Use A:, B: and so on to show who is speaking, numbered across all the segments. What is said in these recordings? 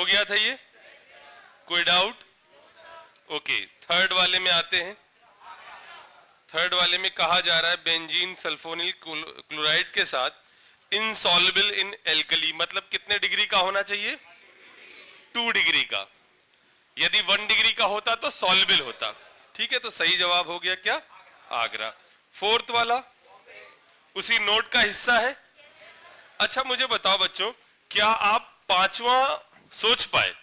A: हो गया था ये? कोई डाउट? ओके, थर्ड वाले में आते हैं। थर्ड वाले में कहा जा रहा है बेंजीन सल्फोनिल क्लोराइड के साथ इनसॉल्युबल इन एल्कली, मतलब कितने डिग्री का होना चाहिए? 2 डिग्री का। यदि 1 डिग्री का होता तो सॉल्युबल होता। ठीक है, तो सही जवाब हो गया क्या? आगरा। फोर्थ वाला उसी नोट का हिस्सा है। अच्छा मुझे बताओ बच्चों, क्या आप पांचवा सोच पाए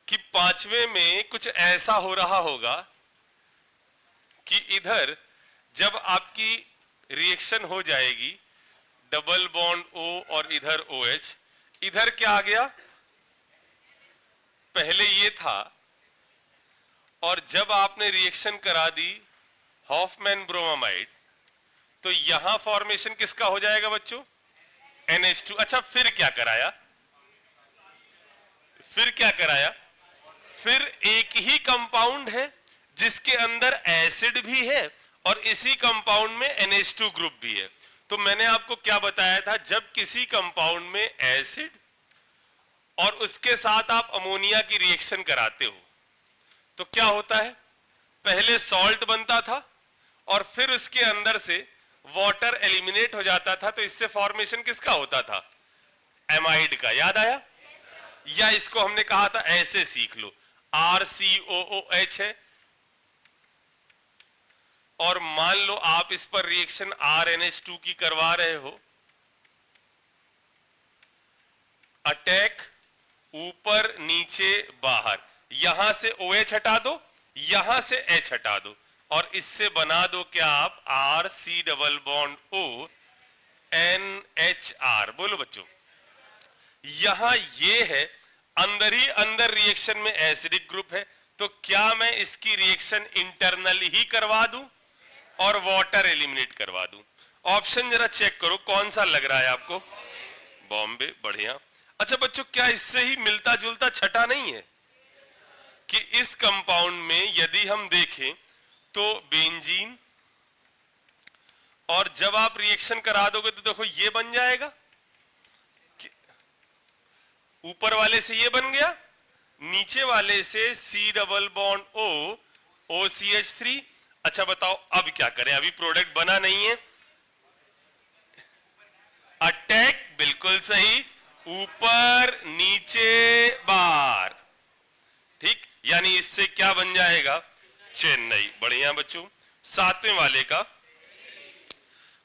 A: कि पांचवे में कुछ ऐसा हो रहा होगा कि इधर जब आपकी रिएक्शन हो जाएगी डबल बॉन्ड O और इधर OH, इधर क्या आ गया? पहले ये था और जब आपने रिएक्शन करा दी हॉफमैन ब्रोमामाइड तो यहां फॉर्मेशन किसका हो जाएगा बच्चों? NH2। अच्छा फिर क्या कराया? फिर एक ही कंपाउंड है जिसके अंदर एसिड भी है और इसी कंपाउंड में NH2 ग्रुप भी है। तो मैंने आपको क्या बताया था, जब किसी कंपाउंड में एसिड और उसके साथ आप अमोनिया की रिएक्शन कराते हो तो क्या होता है? पहले सॉल्ट बनता था और फिर उसके अंदर से वाटर एलिमिनेट हो जाता था, तो इससे फॉर्मेशन किसका होता था? एमाइड का। याद आया? या इसको हमने कहा था ऐसे सीख लो, RCOOH है और मान लो आप इस पर रिएक्शन RNH2 की करवा रहे हो, अटैक ऊपर नीचे बाहर, यहां से OH हटा दो, यहां से H हटा दो और इससे बना दो क्या आप? RC double bond O NHR। बोलो बच्चों, यहां ये है, अंदर ही अंदर रिएक्शन में एसिडिक ग्रुप है, तो क्या मैं इसकी रिएक्शन इंटरनली ही करवा दूं और वाटर एलिमिनेट करवा दूं? ऑप्शन जरा चेक करो कौन सा लग रहा है आपको? बॉम्बे। बढ़िया। अच्छा बच्चों, क्या इससे ही मिलता जुलता छठा नहीं है कि इस कंपाउंड में यदि हम देखें तो बेंजीन, और जब आप रिएक्शन करा दोगे तो देखो ये बन जाएगा, ऊपर वाले से ये बन गया, नीचे वाले से C double bond O OCH3। अच्छा बताओ अब क्या करें? अभी प्रोडक्ट बना नहीं है। अटैक, बिल्कुल सही, ऊपर नीचे बाहर। ठीक, यानी इससे क्या बन जाएगा? चेन्नई। बढ़िया बच्चों। सातवें वाले का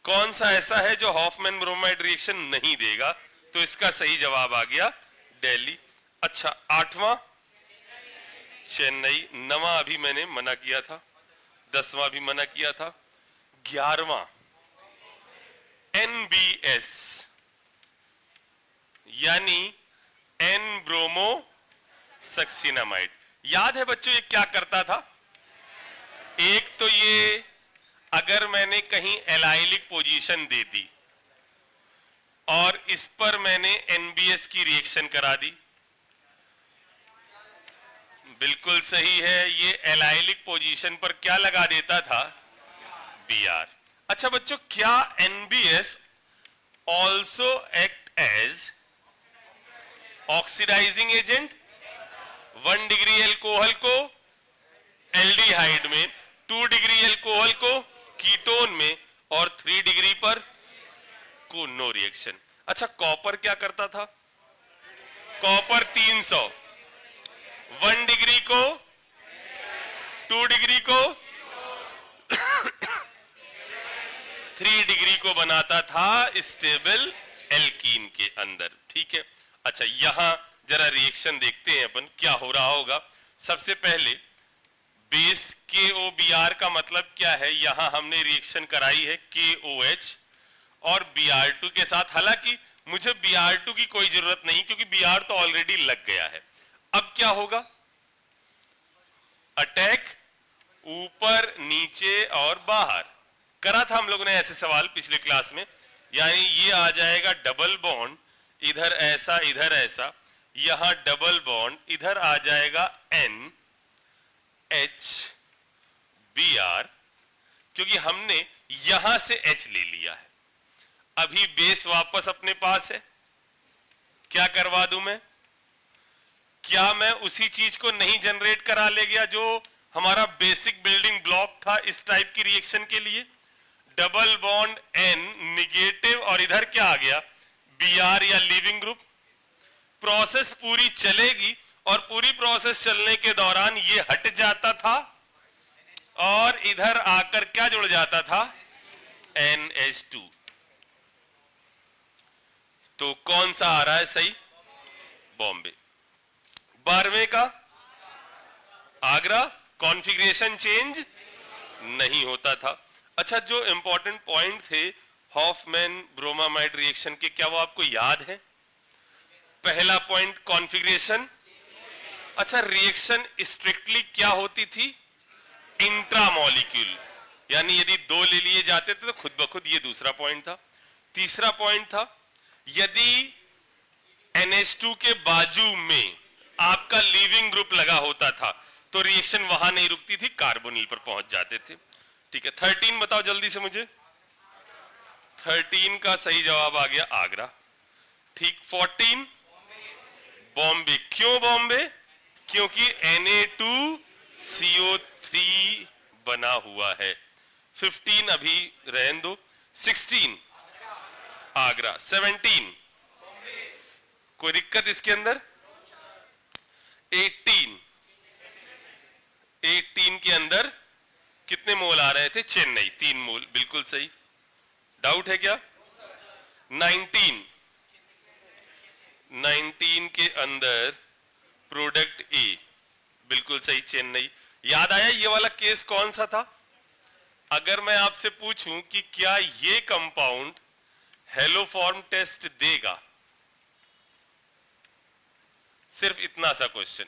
A: कौन सा ऐसा है जो हॉफमैन ब्रोमाइड रिएक्शन नहीं देगा? तो इसका सही जवाब आ गया दिल्ली। अच्छा आठवां चेन्नई, नवा अभी मैंने मना किया था, 10वां भी मना किया था। 11वां NBS यानी N ब्रोमो सक्सिनामाइड। याद है बच्चों ये क्या करता था? एक तो ये अगर मैंने कहीं एलाइलिक पोजीशन दे दी और इस पर मैंने NBS की रिएक्शन करा दी, बिल्कुल सही है, ये एलाइलिक पोजीशन पर क्या लगा देता था? Br। अच्छा बच्चों, क्या NBS also act as oxidising agent? 1 degree alcohol को एल्डिहाइड में, 2 डिग्री एल्कोहल को कीटोन में और 3 डिग्री पर को नो रिएक्शन। अच्छा कॉपर क्या करता था? कॉपर 300, 1 डिग्री को, 2 डिग्री को 3 डिग्री को बनाता था स्टेबल एल्कीन के अंदर। ठीक है। अच्छा यहां जरा रिएक्शन देखते हैं अपन क्या हो रहा होगा। सबसे पहले बेस KOBr का मतलब क्या है? यहां हमने रिएक्शन कराई है KOH और Br2 के साथ, हालांकि मुझे Br2 की कोई जरूरत नहीं क्योंकि Br तो ऑलरेडी लग गया है। अब क्या होगा? अटैक ऊपर नीचे और बाहर करा था हम लोगों ने ऐसे सवाल पिछले क्लास में, यानी ये आ जाएगा डबल बॉन्ड, इधर ऐसा इधर ऐसा, यहां डबल बॉन्ड, इधर आ जाएगा NHBr क्योंकि हमने यहां से H ले लिया है। अभी बेस वापस अपने पास है, क्या करवा दूं मैं? क्या मैं उसी चीज को नहीं जनरेट करा ले गया जो हमारा बेसिक बिल्डिंग ब्लॉक था इस टाइप की रिएक्शन के लिए? डबल बॉन्ड N निगेटिव और इधर क्या आ गया? Br या लीविंग ग्रुप। प्रोसेस पूरी चलेगी और पूरी प्रोसेस चलने के दौरान ये हट जाता था और इधर आकर क्या जुड़ जाता था? NH2। तो कौन सा आ रहा है सही? बॉम्बे। 12वें का आगरा। कॉन्फ़िगरेशन चेंज नहीं होता था। अच्छा, जो इंपॉर्टेंट पॉइंट थे हॉफमैन ब्रोमामाइड रिएक्शन के, क्या वो आपको याद है? पहला पॉइंट कॉन्फ़िगरेशन। अच्छा, रिएक्शन स्ट्रिक्टली क्या होती थी? इंट्रामॉलिक्यूल, यानी यदि दो ले लिए जाते थे तो खुद ब खुद। ये दूसरा पॉइंट था। तीसरा पॉइंट था यदि NH2 के बाजू में आपका लीविंग ग्रुप लगा होता था तो रिएक्शन वहां नहीं रुकती थी, कार्बोनिल पर पहुंच जाते थे। ठीक है, 13 बताओ जल्दी से मुझे। 13 का सही जवाब आ गया आगरा। ठीक, 14 बॉम्बे। क्यों बॉम्बे? क्योंकि Na2CO3 बना हुआ है। 15 अभी रहने दो। 16 आगरा। 17 कोई दिक्कत इसके अंदर? 18 के अंदर कितने मोल आ रहे थे? चेन्नई 3 मोल। बिल्कुल सही। डाउट है क्या? 19 के अंदर प्रोडक्ट ए। बिल्कुल सही, चेन्नई। याद आया ये वाला केस कौन सा था? अगर मैं आपसे पूछूं कि क्या ये कंपाउंड हेलोफॉर्म टेस्ट देगा, सिर्फ इतना सा क्वेश्चन,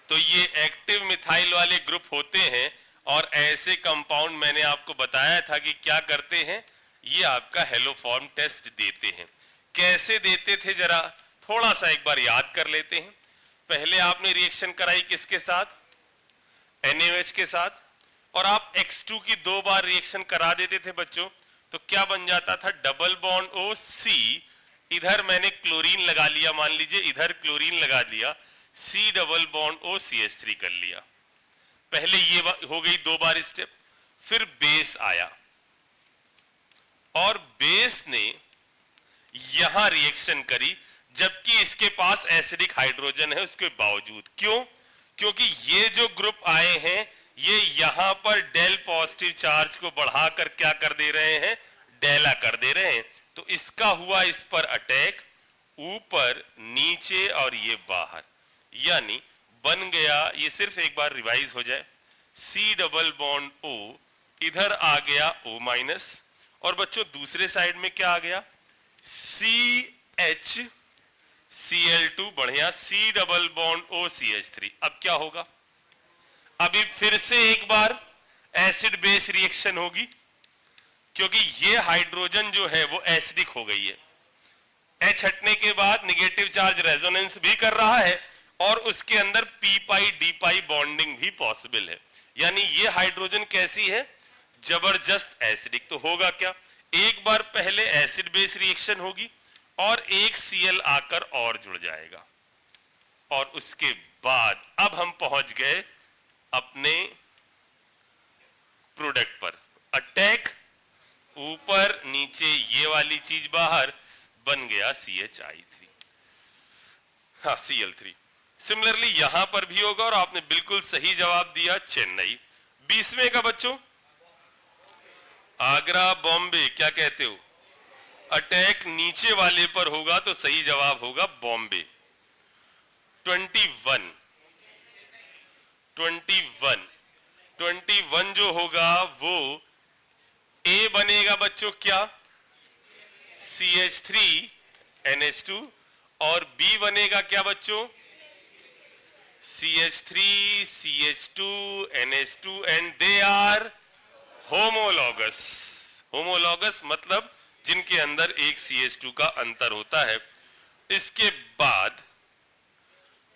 A: तो ये एक्टिव मिथाइल वाले ग्रुप होते हैं और ऐसे कंपाउंड मैंने आपको बताया था कि क्या करते हैं, ये आपका हेलोफॉर्म टेस्ट देते हैं। कैसे देते थे जरा थोड़ा सा एक बार याद कर लेते हैं। पहले आपने रिएक्शन कराई किसके साथ? NaOH के साथ, और आप X2 की 2 बार रिएक्शन करा देते थे बच्चों, तो क्या बन जाता था? डबल बॉन्ड O C, इधर मैंने क्लोरीन लगा लिया, मान लीजिए इधर क्लोरीन लगा दिया, C double bond O CH3 कर लिया। पहले ये हो गई 2 बार स्टेप। फिर बेस आया और बेस ने यहां रिएक्शन करी जबकि इसके पास एसिडिक हाइड्रोजन है उसके बावजूद। क्यों? क्योंकि ये जो ग्रुप आए हैं ये यहां पर डेल पॉजिटिव चार्ज को बढ़ाकर क्या कर दे रहे हैं? डेला कर दे रहे हैं। तो इसका हुआ इस पर अटैक, ऊपर नीचे और ये बाहर, यानी बन गया, ये सिर्फ एक बार रिवाइज हो जाए, C डबल बॉन्ड O, इधर आ गया O माइनस, और बच्चों दूसरे साइड में क्या आ गया? CH Cl2, बढ़िया, C double bond O CH3। अब क्या होगा? अभी फिर से एक बार एसिड बेस रिएक्शन होगी क्योंकि ये हाइड्रोजन जो है वो एसिडिक हो गई है। H हटने के बाद नेगेटिव चार्ज रेजोनेंस भी कर रहा है और उसके अंदर p पाई d पाई बॉन्डिंग भी पॉसिबल है, यानी ये हाइड्रोजन कैसी है? जबरदस्त एसिडिक। तो होगा क्या? एक बार पहले एसिड बेस रिएक्शन होगी और एक Cl आकर और जुड़ जाएगा, और उसके बाद अब हम पहुंच गए अपने प्रोडक्ट पर। अटैक ऊपर नीचे, ये वाली चीज बाहर, बन गया CHI3, हाँ Cl3। सिमिलरली यहां पर भी होगा और आपने बिल्कुल सही जवाब दिया, चेन्नई। 20वें का बच्चों, आगरा बॉम्बे, क्या कहते हो? अटैक नीचे वाले पर होगा तो सही जवाब होगा बॉम्बे। 21 जो होगा वो A बनेगा बच्चों क्या? CH3 NH2, और B बनेगा क्या बच्चों? CH3 CH2 NH2, and they are homologous. Homologous मतलब जिनके अंदर एक CH2 का अंतर होता है। इसके बाद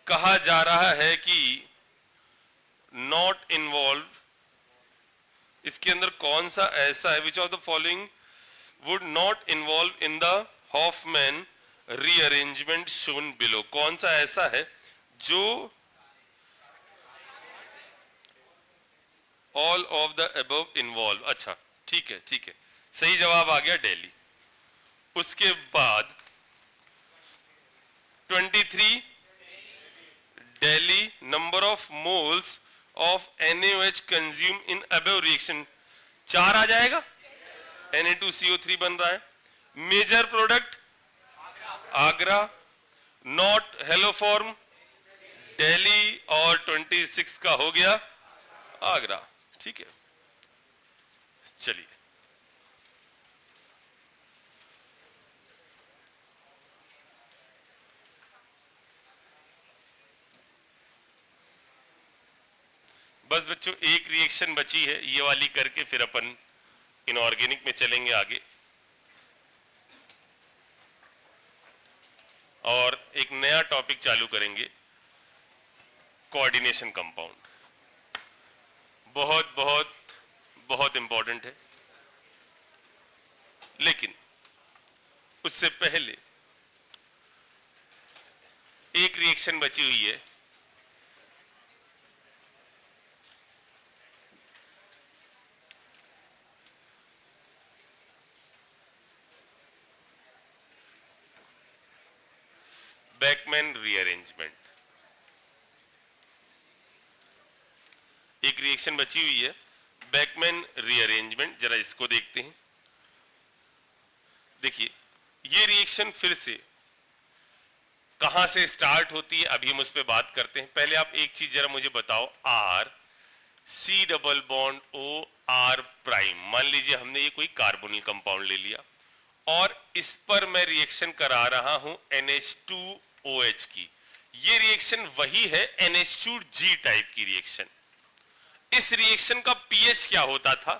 A: कहा जा रहा है कि नॉट इन्वॉल्व, इसके अंदर कौन सा ऐसा है which of the following would not involve in the Hoffmann rearrangement shown below, कौन सा ऐसा है जो all of the above involve. अच्छा ठीक है, ठीक है, सही जवाब आ गया दिल्ली। उसके बाद 23 Delhi number of moles of NaOH consume in above reaction, 4 आ जाएगा। Na2CO3 बन रहा है। Major product Agra, not haloform Delhi, और 26 का हो गया आगरा। ठीक है, चलिए बस बच्चों एक रिएक्शन बची है, ये वाली करके फिर अपन इनऑर्गेनिक में चलेंगे आगे, और एक नया टॉपिक चालू करेंगे, कोऑर्डिनेशन कंपाउंड। बहुत बहुत बहुत इंपॉर्टेंट है, लेकिन उससे पहले एक रिएक्शन बची हुई है, बैकमैन रीअरेंजमेंट। एक रिएक्शन बची हुई है बैकमैन रीअरेंजमेंट, जरा इसको देखते हैं। देखिए ये रिएक्शन फिर से कहां से स्टार्ट होती है, अभी हम उस पर बात करते हैं। पहले आप एक चीज जरा मुझे बताओ, R C double bond O R prime, मान लीजिए हमने ये कोई कार्बोनिल कंपाउंड ले लिया और इस पर मैं रिएक्शन करा रहा हूं NH2OH की। ये रिएक्शन वही है NH2G टाइप की रिएक्शन। इस रिएक्शन का पीएच क्या होता था?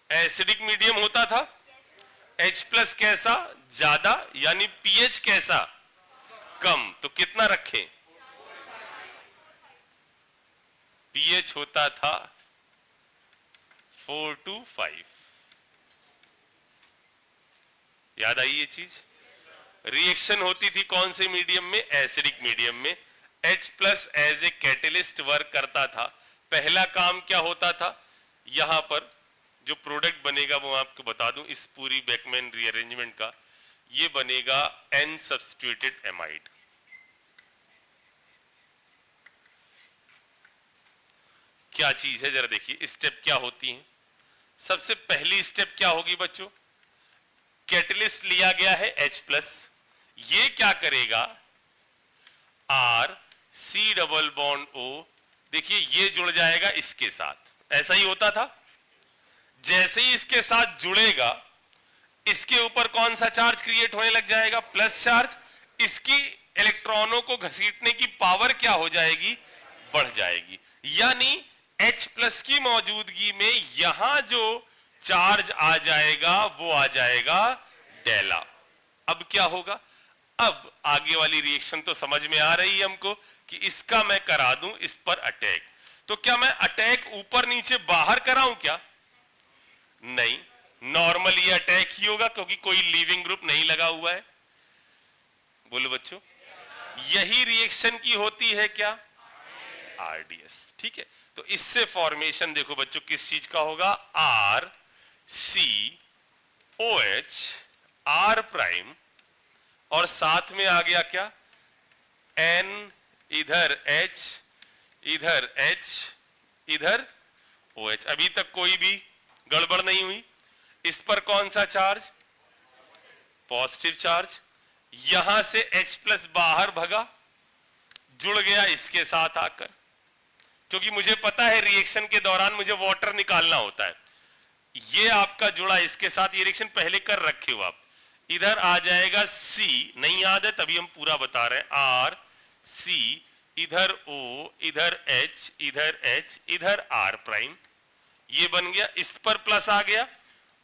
A: एसिडिक मीडियम होता था। H प्लस कैसा? ज्यादा, यानी पीएच कैसा? कम। तो कितना रखें? पीएच होता था 4 to 5। याद आई ये चीज? रिएक्शन होती थी कौन से मीडियम में? एसिडिक मीडियम में। H plus as a catalyst work करता था। पहला काम क्या होता था? यहां पर जो प्रोडक्ट बनेगा वो आपको बता दूं, इस पूरी बैकमैन रीअरेंजमेंट का, ये बनेगा N सब्स्टिट्यूटेड एमाइड। क्या चीज है जरा देखिए, स्टेप क्या होती है। सबसे पहली स्टेप क्या होगी बच्चों? कैटलिस्ट लिया गया है H प्लस, ये क्या करेगा? R C double bond O, देखिए ये जुड़ जाएगा इसके साथ। ऐसा ही होता था। जैसे ही इसके साथ जुड़ेगा, इसके ऊपर कौन सा चार्ज क्रिएट होने लग जाएगा? Plus charge. इसकी इलेक्ट्रॉनों को घसीटने की पावर क्या हो जाएगी? बढ़ जाएगी। यानी H प्लस की मौजूदगी में यहां जो चार्ज आ जाएगा वो आ जाएगा डेला। अब क्या होगा? अब आगे वाली रिएक्शन तो समझ में आ रही है हमको कि इसका मैं करा दूं इस पर अटैक। तो क्या मैं अटैक ऊपर नीचे बाहर कराऊं क्या? नहीं, नॉर्मल ये अटैक ही होगा क्योंकि कोई लीविंग ग्रुप नहीं लगा हुआ है। बोलो बच्चों, यही रिएक्शन की होती है क्या? RDS। ठीक है, तो इससे फॉर्मेशन देखो बच्चों किस चीज का होगा? R C OH R prime, और साथ में आ गया क्या? N, इधर H, इधर H, इधर OH। अभी तक कोई भी गड़बड़ नहीं हुई। इस पर कौन सा चार्ज? Positive charge. यहां से H प्लस बाहर भगा, जुड़ गया इसके साथ आकर, क्योंकि मुझे पता है रिएक्शन के दौरान मुझे वाटर निकालना होता है। ये आपका जुड़ा इसके साथ, ये रिएक्शन पहले कर रखे हो आप। इधर आ जाएगा C, नहीं याद है तभी हम पूरा बता रहे हैं। R C, इधर O, इधर H, इधर H, इधर R प्राइम, ये बन गया। इस पर प्लस आ गया,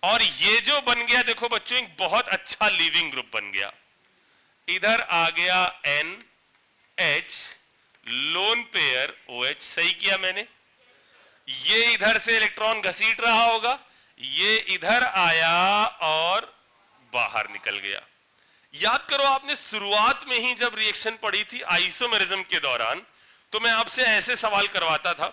A: और ये जो बन गया देखो बच्चों एक बहुत अच्छा लीविंग ग्रुप बन गया। इधर आ गया N H, lone pair OH। सही किया मैंने? ये इधर से इलेक्ट्रॉन घसीट रहा होगा, ये इधर आया और बाहर बाहर निकल गया। याद करो आपने शुरुआत में ही जब रिएक्शन पढ़ी थी आइसोमेरिज्म के दौरान, तो मैं आपसे ऐसे सवाल करवाता था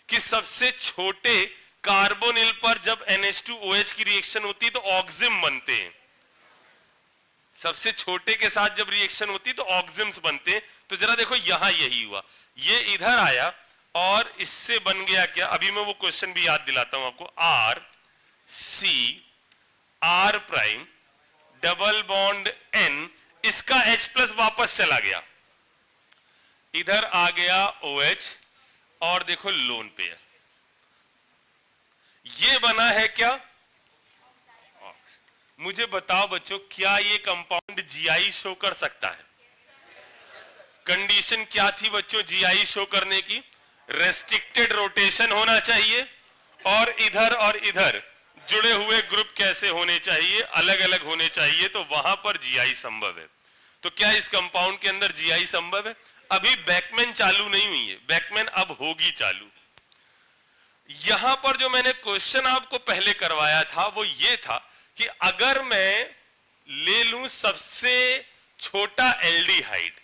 A: कि सबसे छोटे कार्बोनिल पर जब NH2OH की रिएक्शन होती है तो ऑक्सिम बनते हैं। सबसे छोटे के साथ जब रिएक्शन होती है तो ऑक्सिम्स बनते हैं। तो जरा देखो यहां यही हुआ, ये इधर आया और इससे बन गया क्या, अभी मैं वो क्वेश्चन भी याद दिलाता हूं आपको। R C R prime double bond N, इसका H प्लस वापस चला गया, इधर आ गया OH और देखो लोन पेयर, ये बना है क्या? मुझे बताओ बच्चों, क्या ये कंपाउंड GI शो कर सकता है? कंडीशन क्या थी बच्चों GI शो करने की? रेस्ट्रिक्टेड रोटेशन होना चाहिए और इधर जुड़े हुए ग्रुप कैसे होने चाहिए? अलग अलग होने चाहिए, तो वहां पर GI संभव है। तो क्या इस कंपाउंड के अंदर GI संभव है? अभी बैकमैन चालू नहीं हुई है, बैकमैन अब होगी चालू। यहां पर जो मैंने क्वेश्चन आपको पहले करवाया था वो ये था कि अगर मैं ले लूं सबसे छोटा एल्डिहाइड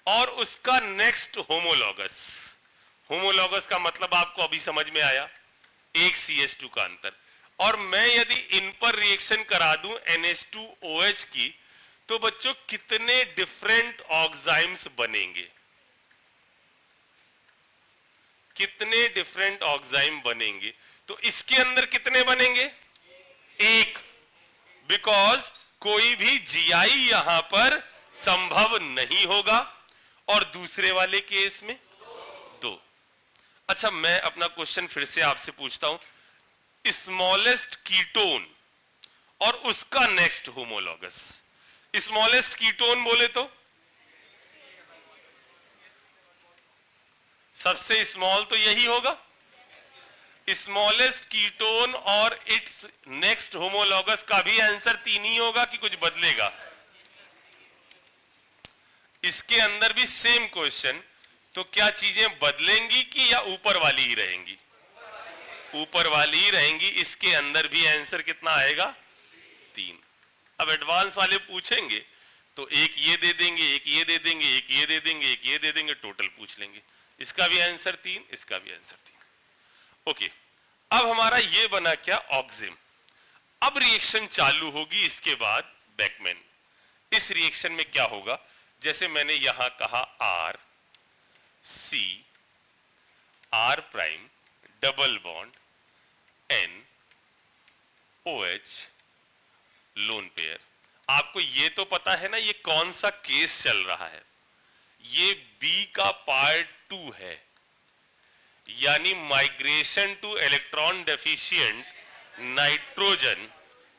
A: और उसका नेक्स्ट होमोलॉगस, होमोलॉगस का मतलब आपको अभी समझ में आया, एक CH2 का अंतर, और मैं यदि इन पर रिएक्शन करा दूं NH2OH की, तो बच्चों कितने डिफरेंट ऑक्साइम्स बनेंगे? कितने डिफरेंट ऑक्साइम बनेंगे? तो इसके अंदर कितने बनेंगे? एक, बिकॉज कोई भी GI यहां पर संभव नहीं होगा, और दूसरे वाले केस में दो। अच्छा, मैं अपना क्वेश्चन फिर से आपसे पूछता हूं, स्मॉलेस्ट कीटोन और उसका नेक्स्ट होमोलॉगस, स्मॉलेस्ट कीटोन बोले तो सबसे स्मॉल तो यही होगा, स्मॉलेस्ट कीटोन और इट्स नेक्स्ट होमोलॉगस का भी आंसर 3 ही होगा कि कुछ बदलेगा? इसके अंदर भी सेम क्वेश्चन, तो क्या चीजें बदलेंगी कि या ऊपर वाली ही रहेंगी? ऊपर वाली ही रहेंगी। इसके अंदर भी आंसर कितना आएगा? 3। अब एडवांस वाले पूछेंगे तो एक ये दे देंगे, एक ये दे देंगे, एक ये दे देंगे, एक ये दे देंगे, टोटल पूछ लेंगे। इसका भी आंसर 3, इसका भी आंसर 3। ओके, अब हमारा ये बना क्या? ऑक्सिम। अब रिएक्शन चालू होगी, इसके बाद बैकमैन। इस रिएक्शन में क्या होगा? जैसे मैंने यहां कहा R C R prime double bond N OH lone pair. आपको ये तो पता है ना ये कौन सा केस चल रहा है? ये B का पार्ट 2 है, यानी migration two electron deficient nitrogen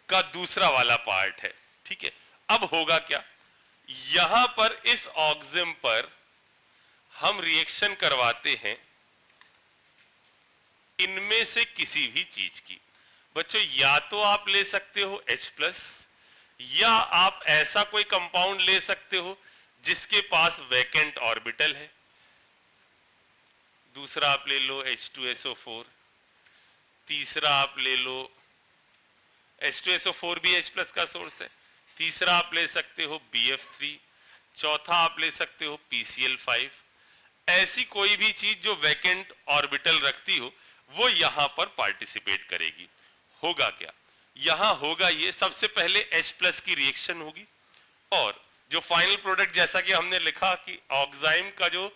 A: का दूसरा वाला पार्ट है। ठीक है, अब होगा क्या? यहां पर इस ऑक्सिम पर हम रिएक्शन करवाते हैं इनमें से किसी भी चीज की। बच्चों, या तो आप ले सकते हो H+, या आप ऐसा कोई कंपाउंड ले सकते हो जिसके पास वैकेंट ऑर्बिटल है। दूसरा आप ले लो H2SO4, तीसरा आप ले लो H2SO4 भी H+ का सोर्स है, तीसरा आप ले सकते हो BF3, चौथा आप ले सकते हो PCl5। ऐसी कोई भी चीज जो वैकेंट ऑर्बिटल रखती हो वो यहां पर पार्टिसिपेट करेगी। होगा क्या? यहां होगा ये, सबसे पहले H+ की रिएक्शन होगी और जो फाइनल प्रोडक्ट, जैसा कि हमने लिखा कि ऑक्साइम का जो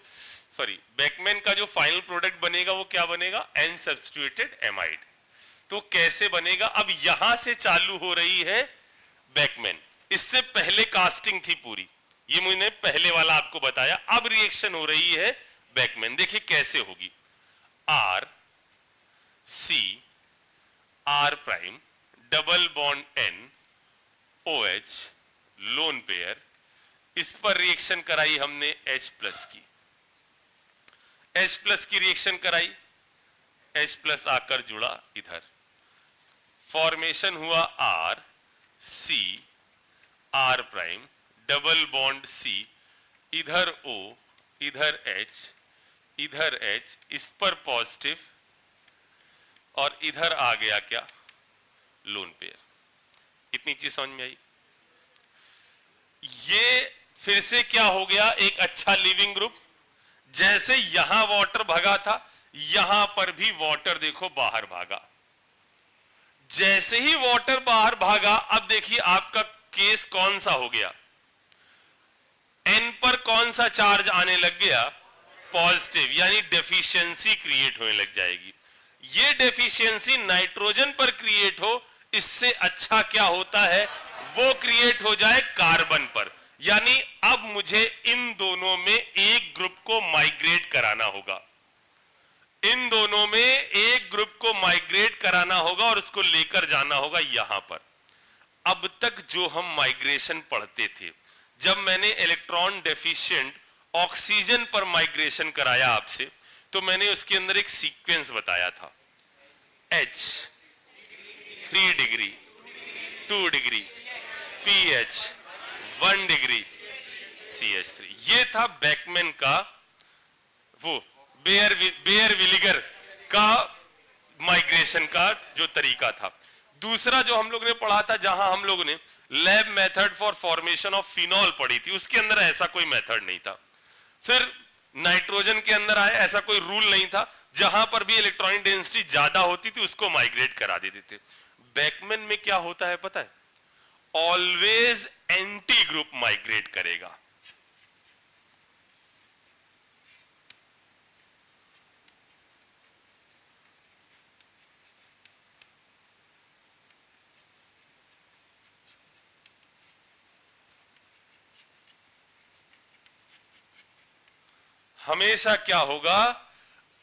A: बैकमैन का जो फाइनल प्रोडक्ट बनेगा वो क्या बनेगा? N substituted amide. तो कैसे बनेगा? अब यहां से चालू हो रही है बैकमैन, इससे पहले कास्टिंग थी पूरी, ये मैंने पहले वाला आपको बताया। अब रिएक्शन हो रही है बैकमैन, देखिए कैसे होगी। R C R prime double bond N OH lone pair, इस पर रिएक्शन कराई हमने H+ की, H+ की रिएक्शन कराई, H+ आकर जुड़ा इधर, फॉर्मेशन हुआ R C R prime double bond C, इधर O इधर H, इस पर पॉजिटिव और इधर आ गया क्या? Lone pair. इतनी चीज समझ में आई। ये फिर से क्या हो गया, एक अच्छा लिविंग ग्रुप। जैसे यहां वाटर भगा था, यहां पर भी वाटर देखो बाहर भागा। जैसे ही वाटर बाहर भागा, अब देखिए आपका केस कौन सा हो गया, एन पर कौन सा चार्ज आने लग गया, पॉजिटिव, यानी डेफिशिएंसी क्रिएट होने लग जाएगी। ये डेफिशिएंसी नाइट्रोजन पर क्रिएट हो, इससे अच्छा क्या होता है, वो क्रिएट हो जाए कार्बन पर। यानी अब मुझे इन दोनों में एक ग्रुप को माइग्रेट कराना होगा, इन दोनों में एक ग्रुप को माइग्रेट कराना होगा और उसको लेकर जाना होगा यहां पर। अब तक जो हम माइग्रेशन पढ़ते थे, जब मैंने इलेक्ट्रॉन डेफिशिएंट ऑक्सीजन पर माइग्रेशन कराया आपसे, तो मैंने उसके अंदर एक सीक्वेंस बताया था, H 3 degree, 2 degree, pH 1 degree, CH3। ये था बेकमैन का, वो बेयर विलिगर का माइग्रेशन का जो तरीका था। दूसरा जो हम लोग ने पढ़ा था, जहां हम लोग ने lab method for formation of phenol पढ़ी थी, उसके अंदर ऐसा कोई मेथड नहीं था। फिर नाइट्रोजन के अंदर आए, ऐसा कोई रूल नहीं था, जहां पर भी इलेक्ट्रॉनिक डेंसिटी ज्यादा होती थी उसको माइग्रेट करा देते थे। बेकमैन में क्या होता है पता है, ऑलवेज एंटी ग्रुप माइग्रेट करेगा। हमेशा क्या होगा,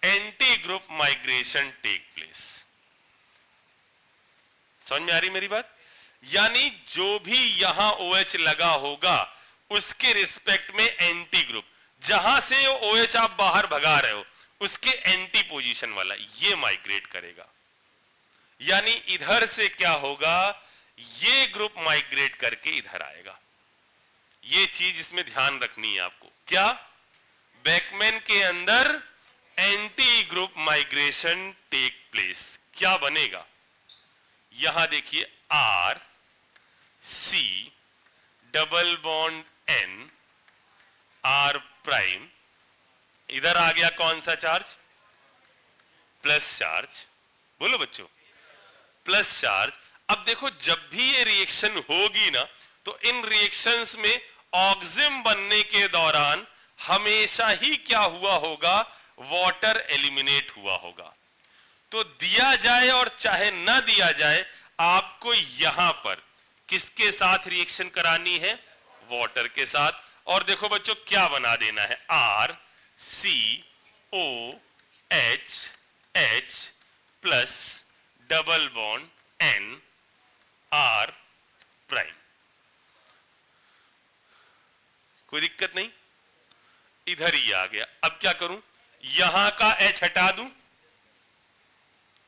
A: anti group migration take place. समझ में आ रही मेरी बात? यानी जो भी यहां OH लगा होगा, उसके रिस्पेक्ट में एंटी ग्रुप, जहां से OH आप बाहर भगा रहे हो, उसके एंटी पोजीशन वाला ये माइग्रेट करेगा। यानी इधर से क्या होगा, ये ग्रुप माइग्रेट करके इधर आएगा। ये चीज इसमें ध्यान रखनी है आपको। क्या बेकमैन के अंदर anti group migration take place. क्या बनेगा, यहां देखिए R C double bond N R prime, इधर आ गया कौन सा चार्ज, प्लस चार्ज। बोलो बच्चों, प्लस चार्ज। अब देखो जब भी ये रिएक्शन होगी ना, तो इन रिएक्शंस में ऑक्सिम बनने के दौरान हमेशा ही क्या हुआ होगा, वाटर एलिमिनेट हुआ होगा। तो दिया जाए और चाहे ना दिया जाए, आपको यहां पर किसके साथ रिएक्शन करानी है, वाटर के साथ। और देखो बच्चों क्या बना देना है, R C O H H plus double bond N R prime. कोई दिक्कत नहीं, इधर ही आ गया। अब क्या करूं, यहां का H हटा दूं,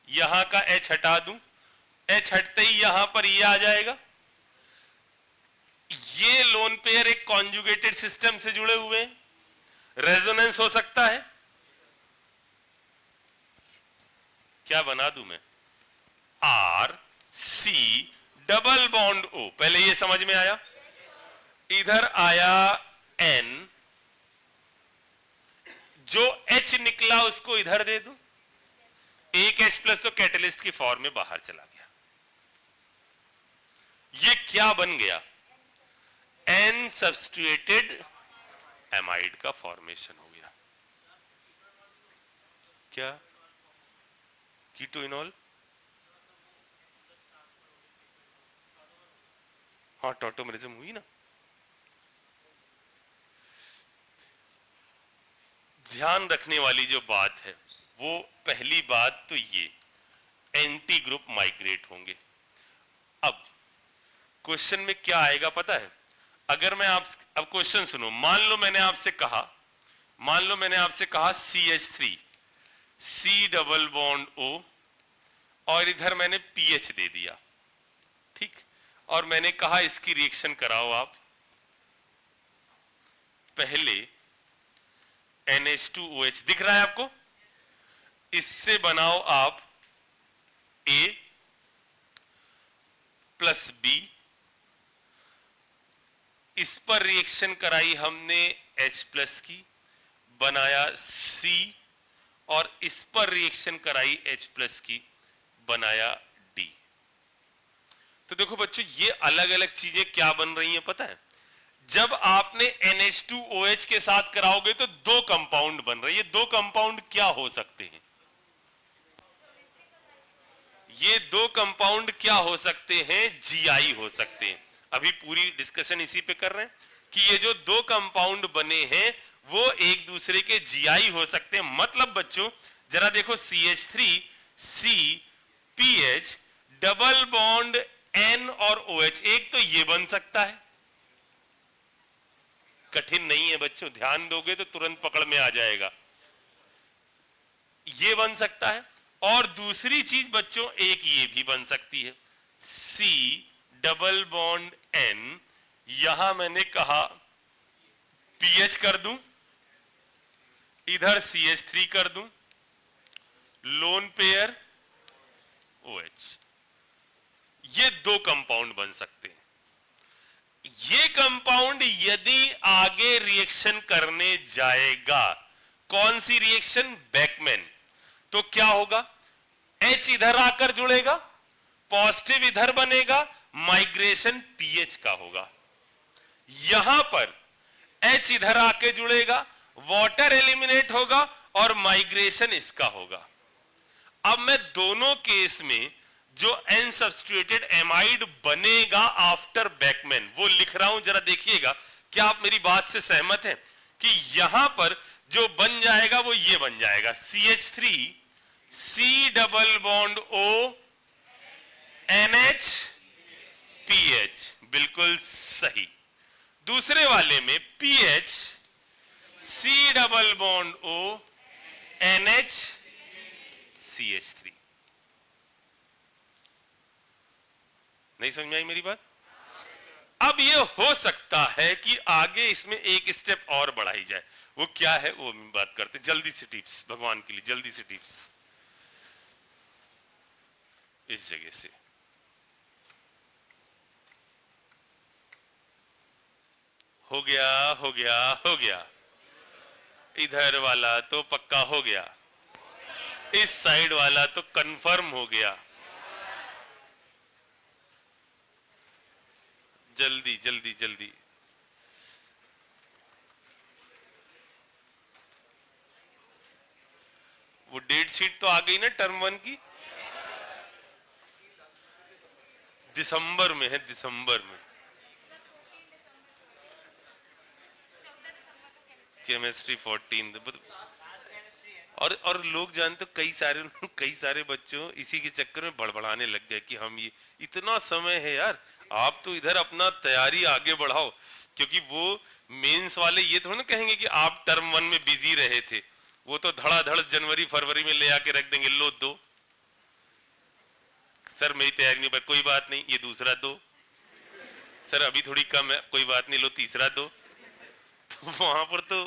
A: यहां का H हटा दूं, H हटते ही यहां पर ये आ जाएगा। ये लोन पेयर एक कॉन्जुगेटेड सिस्टम से जुड़े हुए हैं, रेजोनेंस हो सकता है। क्या बना दूं मैं, R C double bond O। पहले ये समझ में आया, इधर आया N, जो H निकला उसको इधर दे दूं, एक H प्लस तो कैटलिस्ट की फॉर्म में बाहर चला गया। ये क्या बन गया, N सब्स्टिट्यूटेड एमाइड का फॉर्मेशन हो गया। क्या, कीटोइनॉल, हाँ टॉटोमरिज्म हुई ना। ध्यान रखने वाली जो बात है, वो पहली बात तो ये एंटी ग्रुप माइग्रेट होंगे। अब क्वेश्चन में क्या आएगा पता है, अगर मैं आप, अब क्वेश्चन सुनो, मान लो मैंने आपसे कहा CH3 C double bond O, और इधर मैंने पीएच दे दिया, ठीक, और मैंने कहा इसकी रिएक्शन कराओ आप। पहले NH2OH दिख रहा है आपको, इससे बनाओ आप A, प्लस बी, इस पर रिएक्शन कराई हमने H प्लस की, बनाया C, और इस पर रिएक्शन कराई H प्लस की, बनाया D। तो देखो बच्चों, ये अलग अलग चीजें क्या बन रही हैं पता है? जब आपने NH2OH के साथ कराओगे तो दो कंपाउंड बन रहे हैं। ये दो कंपाउंड क्या हो सकते हैं? ये दो कंपाउंड क्या हो सकते हैं? GI हो सकते हैं। अभी पूरी डिस्कशन इसी पे कर रहे हैं कि ये जो दो कंपाउंड बने हैं वो एक दूसरे के GI हो सकते हैं। मतलब बच्चों जरा देखो, CH3 C PH double bond N और OH, एक तो ये बन सकता है, कठिन नहीं है बच्चों, ध्यान दोगे तो तुरंत पकड़ में आ जाएगा। ये बन सकता है, और दूसरी चीज बच्चों एक ये भी बन सकती है, C डबल बॉन्ड N, यहां मैंने कहा PH कर दूं, इधर CH3 कर दूं, लोन पेयर OH, ये दो कंपाउंड बन सकते हैं। ये कंपाउंड यदि आगे रिएक्शन करने जाएगा, कौन सी रिएक्शन? बैकमैन, तो क्या होगा? H इधर आकर जुड़ेगा, पॉजिटिव इधर बनेगा, माइग्रेशन pH का होगा। यहां पर H इधर आके जुड़ेगा, वाटर एलिमिनेट होगा और माइग्रेशन इसका होगा। अब मैं दोनों केस में जो N सब्स्टिट्यूटेड एमाइड बनेगा आफ्टर बैकमैन वो लिख रहा हूं, जरा देखिएगा। क्या आप मेरी बात से सहमत हैं कि यहां पर जो बन जाएगा वो ये बन जाएगा, CH3 C double bond O NH PH, बिल्कुल सही। दूसरे वाले में PH C double bond O NH CH3। नहीं समझ में आई मेरी बात? अब ये हो सकता है कि आगे इसमें एक स्टेप और बढ़ाई जाए, वो क्या है वो हम बात करते हैं। जल्दी से टिप्स, भगवान के लिए जल्दी से टिप्स। इस जगह से हो गया, हो गया, हो गया। इधर वाला तो पक्का हो गया, इस साइड वाला तो कंफर्म हो गया। जल्दी जल्दी जल्दी। वो डेट शीट तो आ गई ना टर्म 1 की, दिसंबर में है, दिसंबर में। केमिस्ट्री 14। और लोग जानते हो, कई सारे बच्चों इसी के चक्कर में बड़बड़ाने लग गए कि हम ये, इतना समय है यार, आप तो इधर अपना तैयारी आगे बढ़ाओ। क्योंकि वो मेंस वाले ये थोड़ा ना कहेंगे कि आप टर्म 1 में बिजी रहे थे, वो तो धड़ाधड़ जनवरी फरवरी में ले आके रख देंगे, लो दो। सर मेरी तैयारी नहीं, पर कोई बात नहीं, ये दूसरा दो। सर अभी थोड़ी कम है, कोई बात नहीं, लो तीसरा दो। तो वहां पर तो,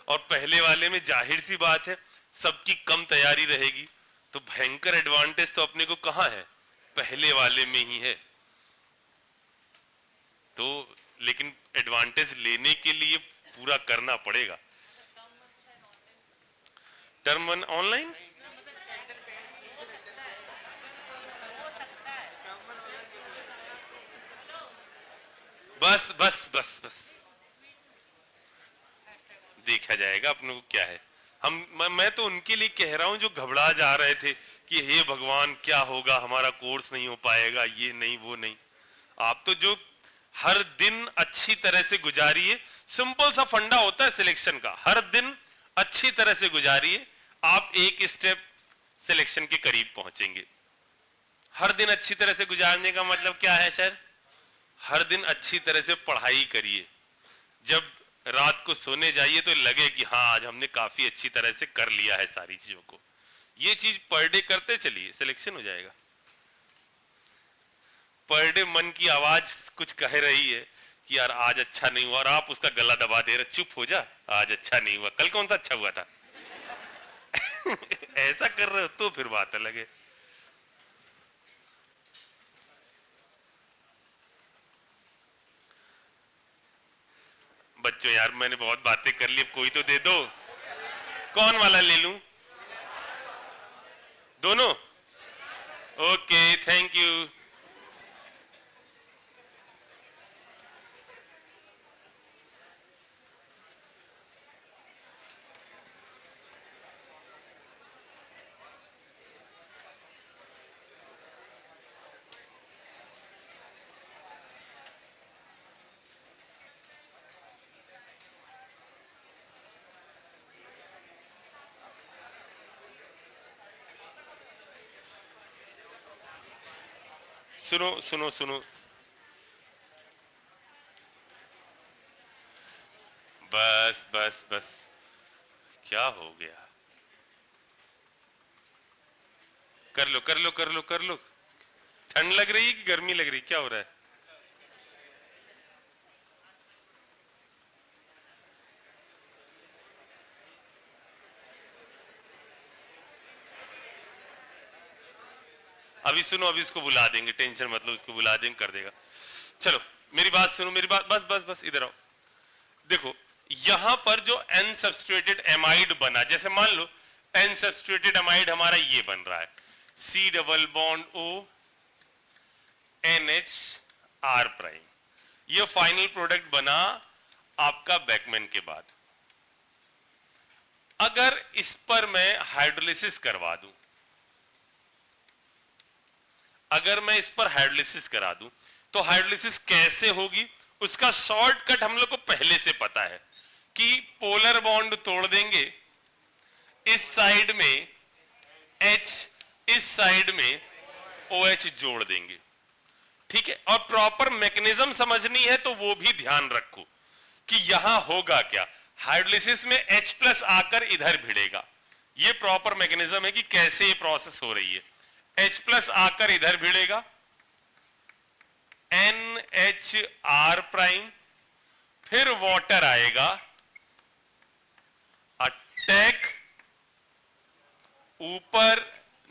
A: और पहले वाले में जाहिर सी बात है सबकी कम तैयारी रहेगी, तो भयंकर एडवांटेज तो अपने को कहां है? पहले वाले में ही है। तो लेकिन एडवांटेज लेने के लिए पूरा करना पड़ेगा। टर्म 1 ऑनलाइन, बस बस बस बस देखा जाएगा अपने को क्या है। मैं तो उनके लिए कह रहा हूं जो घबरा जा रहे थे कि हे भगवान क्या होगा, हमारा कोर्स नहीं हो पाएगा, ये नहीं वो नहीं। आप तो जो हर दिन अच्छी तरह से गुजारिए, सिंपल सा फंडा होता है सिलेक्शन का, हर दिन अच्छी तरह से गुजारिए, आप एक स्टेप सिलेक्शन के करीब पहुंचेंगे। हर दिन अच्छी तरह से गुजारने का मतलब क्या है सर? हर दिन अच्छी तरह से पढ़ाई करिए, जब रात को सोने जाइए तो लगे कि हाँ आज हमने काफी अच्छी तरह से कर लिया है सारी चीजों को। ये चीज पर डे करते चलिए, सिलेक्शन हो जाएगा। पर डे मन की आवाज कुछ कह रही है कि यार आज अच्छा नहीं हुआ, और आप उसका गला दबा दे रहे, चुप हो जा, आज अच्छा नहीं हुआ, कल कौन सा अच्छा हुआ था? ऐसा कर रहे हो तो फिर बात अलग है। बच्चों यार, मैंने बहुत बातें कर ली, अब कोई तो दे दो। कौन वाला ले लूं? दोनों? Okay, thank you. सुनो सुनो सुनो, बस बस बस, क्या हो गया? कर लो कर लो कर लो कर लो। ठंड लग रही है कि गर्मी लग रही, क्या हो रहा है? अभी सुनो, अभी इसको बुला देंगे, टेंशन मत लो, इसको बुला देंगे, कर देगा। चलो मेरी बात सुनो, मेरी बात, बस बस बस इधर आओ। देखो यहां पर जो एन सब्स्टिट्यूटेड एमाइड बना, जैसे मान लो एन सब्स्टिट्यूटेड एमाइड हमारा ये बन रहा है, C double bond O N H R prime, ये फाइनल प्रोडक्ट बना आपका बैकमैन के बाद। अगर इस पर मैं हाइड्रोलिसिस करवा दूं, अगर मैं इस पर हाइड्रोलिसिस करा दूं, तो हाइड्रोलिसिस कैसे होगी उसका शॉर्टकट हम लोग को पहले से पता है कि पोलर बॉन्ड तोड़ देंगे, इस साइड में H, इस साइड में OH जोड़ देंगे, ठीक है। और प्रॉपर मैकेनिज्म समझनी है तो वो भी ध्यान रखो कि यहां होगा क्या, हाइड्रोलिसिस में H प्लस आकर इधर भिड़ेगा, ये प्रॉपर मैकेनिज्म है कि कैसे ये प्रोसेस हो रही है। H प्लस आकर इधर भिड़ेगा, NHR प्राइम, फिर वाटर आएगा, अटैक ऊपर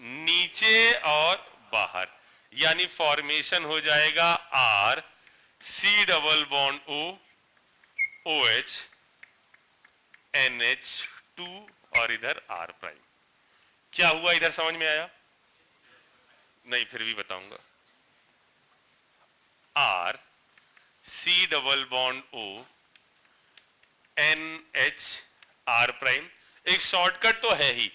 A: नीचे और बाहर, यानी फॉर्मेशन हो जाएगा R, C double bond O, OH, NH2 और इधर R प्राइम। क्या हुआ इधर, समझ में आया? नहीं, फिर भी बताऊंगा। R, C double bond O, NHR prime, एक शॉर्टकट तो है ही,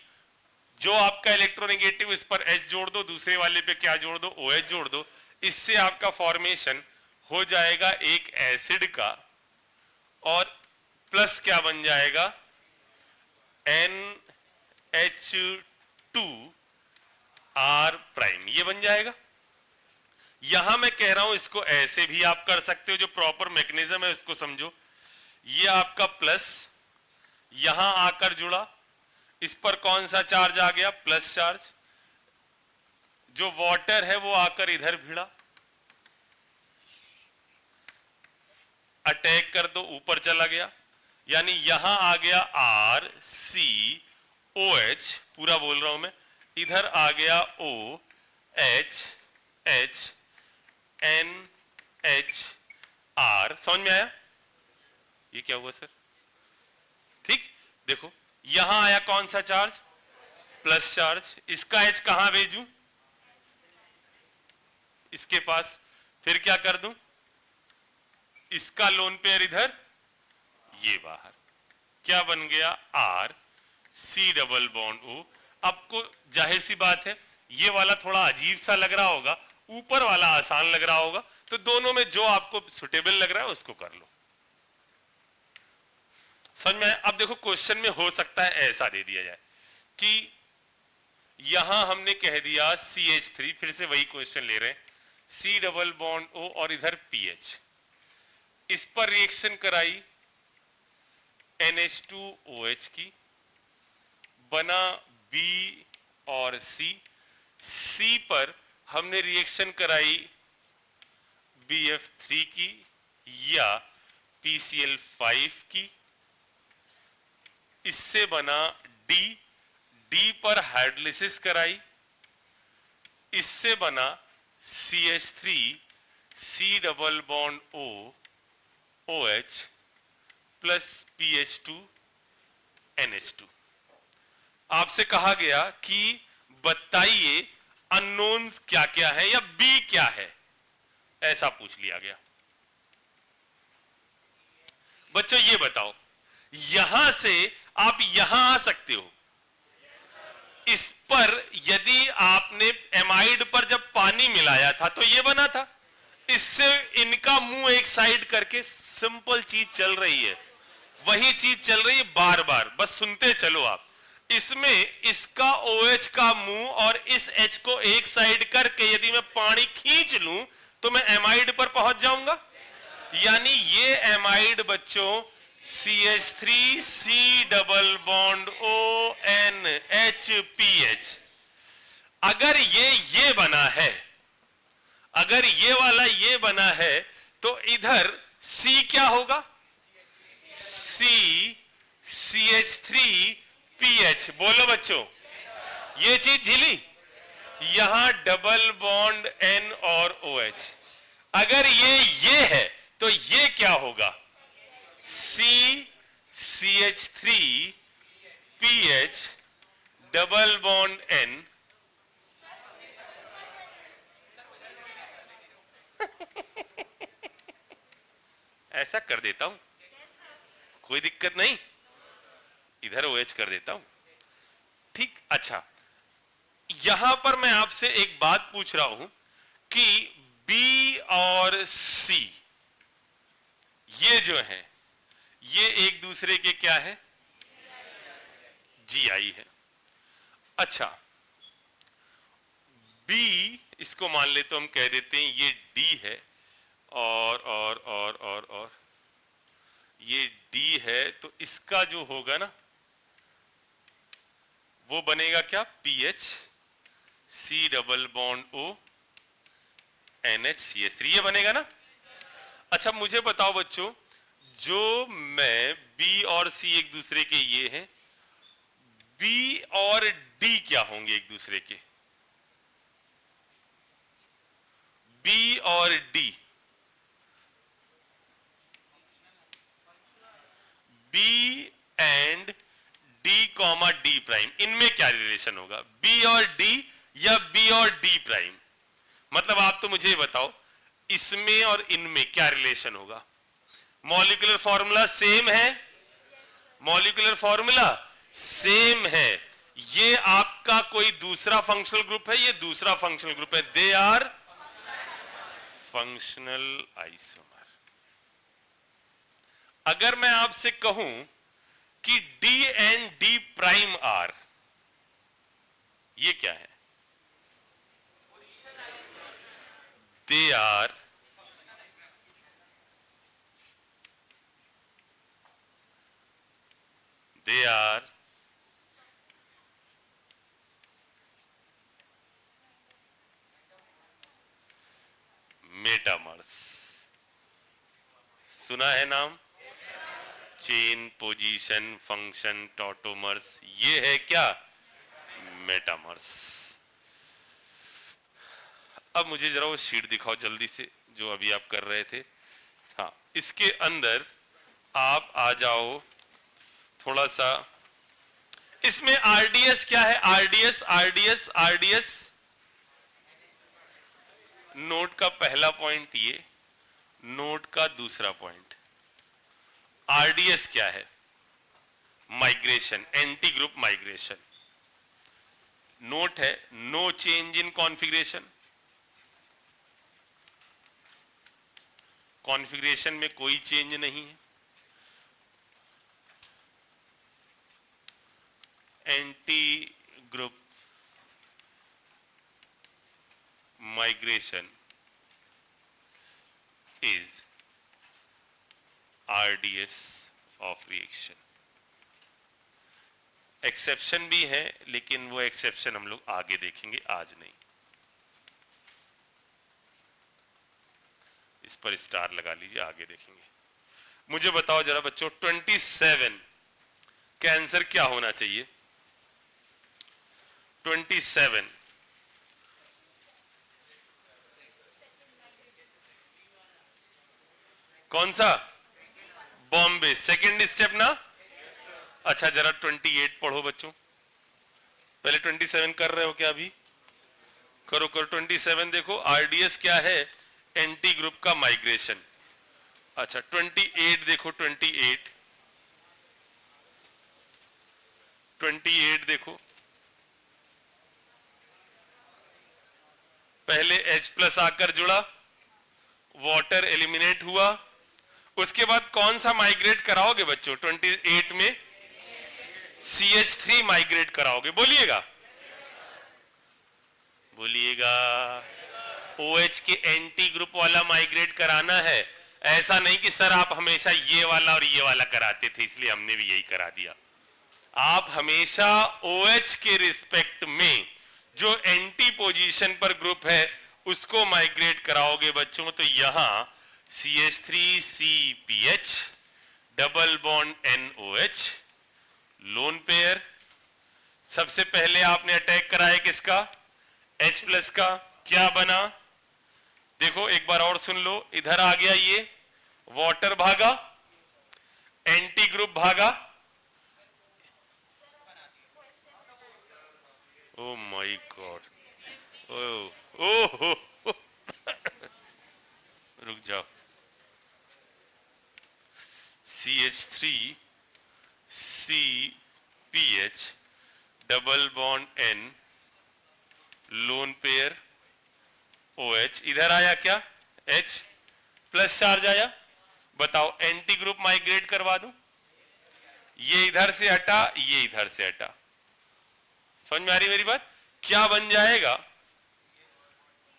A: जो आपका इलेक्ट्रोनेगेटिव इस पर H जोड़ दो, दूसरे वाले पे क्या जोड़ दो, OH जोड़ दो, इससे आपका फॉर्मेशन हो जाएगा एक एसिड का, और प्लस क्या बन जाएगा, NH2R प्राइम, ये बन जाएगा। यहां मैं कह रहा हूं इसको ऐसे भी आप कर सकते हो, जो प्रॉपर मैकेनिज्म है उसको समझो। ये आपका प्लस यहां आकर जुड़ा, इस पर कौन सा चार्ज आ गया, प्लस चार्ज, जो वाटर है वो आकर इधर भिड़ा, अटैक कर दो, ऊपर चला गया, यानी यहां आ गया R, C, OH, पूरा बोल रहा हूं मैं, इधर आ गया O, H, H, N, H, R। समझ में आया? ये क्या हुआ सर? ठीक, देखो यहां आया कौन सा चार्ज, प्लस चार्ज, इसका H कहां भेजूं, इसके पास, फिर क्या कर दूं, इसका लोन पेयर इधर, ये बाहर, क्या बन गया, R, C double bond O। आपको जाहिर सी बात है ये वाला थोड़ा अजीब सा लग रहा होगा, ऊपर वाला आसान लग रहा होगा, तो दोनों में जो आपको सुटेबल लग रहा है उसको कर लो। समझ में? अब देखो क्वेश्चन में हो सकता है ऐसा दे दिया जाए कि यहां हमने कह दिया CH3, फिर से वही क्वेश्चन ले रहे हैं, C डबल बॉन्ड O और इधर PH, इस पर रिएक्शन कराई NH2OH की, बना B और C पर हमने रिएक्शन कराई BF3 की या PCl5 की, इससे बना D पर हाइड्रोलिसिस कराई, इससे बना CH3, C double bond O, OH plus PH2NH2। आपसे कहा गया कि बताइए अननोन्स क्या क्या है या बी क्या है, ऐसा पूछ लिया गया। बच्चों ये बताओ, यहां से आप यहां आ सकते हो। इस पर यदि आपने एमाइड पर जब पानी मिलाया था तो ये बना था। इससे इनका मुंह एक साइड करके सिंपल चीज चल रही है, वही चीज चल रही है बार बार, बस सुनते चलो आप। इसमें इसका OH का मुंह और इस H को एक साइड करके यदि मैं पानी खींच लूं तो मैं एमाइड पर पहुंच जाऊंगा। यानी ये एमाइड बच्चों CH3C डबल बॉन्ड ONHPH। अगर ये बना है, अगर ये वाला ये बना है तो इधर C क्या होगा? C CH3PH। बोलो बच्चों, ये चीज झिली। यहां डबल बॉन्ड N और OH। अगर ये है तो ये क्या होगा? C CH3PH double bond N। ऐसा कर देता हूं, कोई दिक्कत नहीं, इधर OH कर देता हूं, ठीक। अच्छा, यहां पर मैं आपसे एक बात पूछ रहा हूं कि B और C ये जो है ये एक दूसरे के क्या है? GI है। अच्छा, B इसको मान ले तो हम कह देते हैं ये D है और ये D है, तो इसका जो होगा ना वो बनेगा क्या? PH C double bond O NHCH3, ये बनेगा ना। अच्छा मुझे बताओ बच्चों, जो मैं B और C एक दूसरे के ये हैं, B और D क्या होंगे एक दूसरे के? B और D, B and D comma D prime, इनमें क्या रिलेशन होगा? B और D या B और D प्राइम? मतलब आप तो मुझे बताओ इसमें और इनमें क्या रिलेशन होगा? मॉलिक्यूलर फॉर्मूला सेम है, मॉलिक्यूलर फॉर्मूला सेम है। ये आपका कोई दूसरा फंक्शनल ग्रुप है, ये दूसरा फंक्शनल ग्रुप है, दे आर फंक्शनल आइसोमर। अगर मैं आपसे कहूं कि D and D prime R, ये क्या है? They are metamers. सुना है नाम? चेन, पोजीशन, फंक्शन, टॉटोमर्स, ये है क्या? मेटामर्स। अब मुझे जरा वो शीट दिखाओ जल्दी से जो अभी आप कर रहे थे। हाँ, इसके अंदर आप आ जाओ थोड़ा सा। इसमें RDS क्या है? RDS नोट का पहला पॉइंट, ये नोट का दूसरा पॉइंट। RDS क्या है? Migration, anti group migration. Note है no change in configuration, configuration में कोई चेंज नहीं है। Anti group migration is RDS of reaction. Exception भी है, लेकिन वो एक्सेप्शन हम लोग आगे देखेंगे, आज नहीं। इस पर स्टार लगा लीजिए, आगे देखेंगे। मुझे बताओ जरा बच्चों, 27 का आंसर क्या होना चाहिए? 27 कौन सा? बॉम्बे सेकंड स्टेप ना। अच्छा जरा 28 पढ़ो बच्चों, पहले 27 कर रहे हो क्या? अभी करो करो 27 देखो। आरडीएस क्या है? एंटी ग्रुप का माइग्रेशन। अच्छा 28 देखो, 28 देखो। पहले H प्लस आकर जुड़ा, वाटर एलिमिनेट हुआ, उसके बाद कौन सा माइग्रेट कराओगे बच्चों? 28 में CH3 माइग्रेट कराओगे। बोलिएगा बोलिएगा। OH के एंटी ग्रुप वाला माइग्रेट कराना है। ऐसा नहीं कि सर आप हमेशा ये वाला और ये वाला कराते थे इसलिए हमने भी यही करा दिया। आप हमेशा OH के रिस्पेक्ट में जो एंटी पोजीशन पर ग्रुप है उसको माइग्रेट कराओगे बच्चों। तो यहां CH3CPH double bond NOH lone pair. सबसे पहले आपने अटैक कराया किसका? H प्लस का। क्या बना देखो एक बार और सुन लो। इधर आ गया ये वाटर भागा, एंटी ग्रुप भागा। ओ माय गॉड, ओह रुक जाओ। CH3CPH double bond N lone pair OH। इधर आया क्या? H प्लस चार्ज आया। बताओ एंटी ग्रुप माइग्रेट करवा दूं? ये इधर से हटा, ये इधर से हटा। समझ में आ रही मेरी बात? क्या बन जाएगा?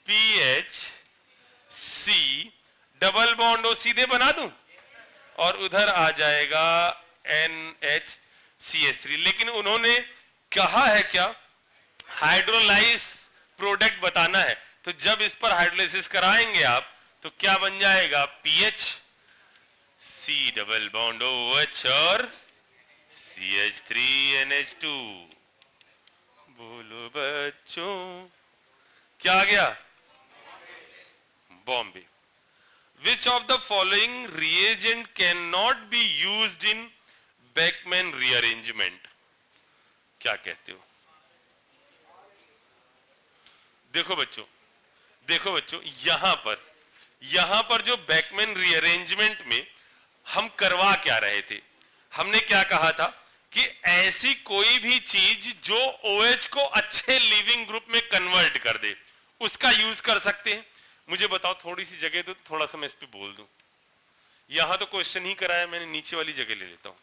A: PHC डबल बॉन्ड O सीधे बना दूं और उधर आ जाएगा NHCH3। लेकिन उन्होंने कहा है क्या? हाइड्रोलाइज प्रोडक्ट बताना है। तो जब इस पर हाइड्रोलाइसिस कराएंगे आप तो क्या बन जाएगा? PHC डबल बॉन्ड OH और CH3NH2। बोलो बच्चों क्या आ गया? Bombay. Which of the following reagent cannot be used in Beckmann rearrangement? क्या कहते हो? देखो बच्चों यहां पर जो बैकमैन रीअरेंजमेंट में हम करवा क्या रहे थे? हमने क्या कहा था कि ऐसी कोई भी चीज जो OH को अच्छे लिविंग ग्रुप में कन्वर्ट कर दे उसका यूज कर सकते हैं। मुझे बताओ थोड़ी सी जगह दो, थोड़ा सा मैं इस पे बोल दूं। यहां तो क्वेश्चन ही कराया मैंने, नीचे वाली जगह ले लेता हूं।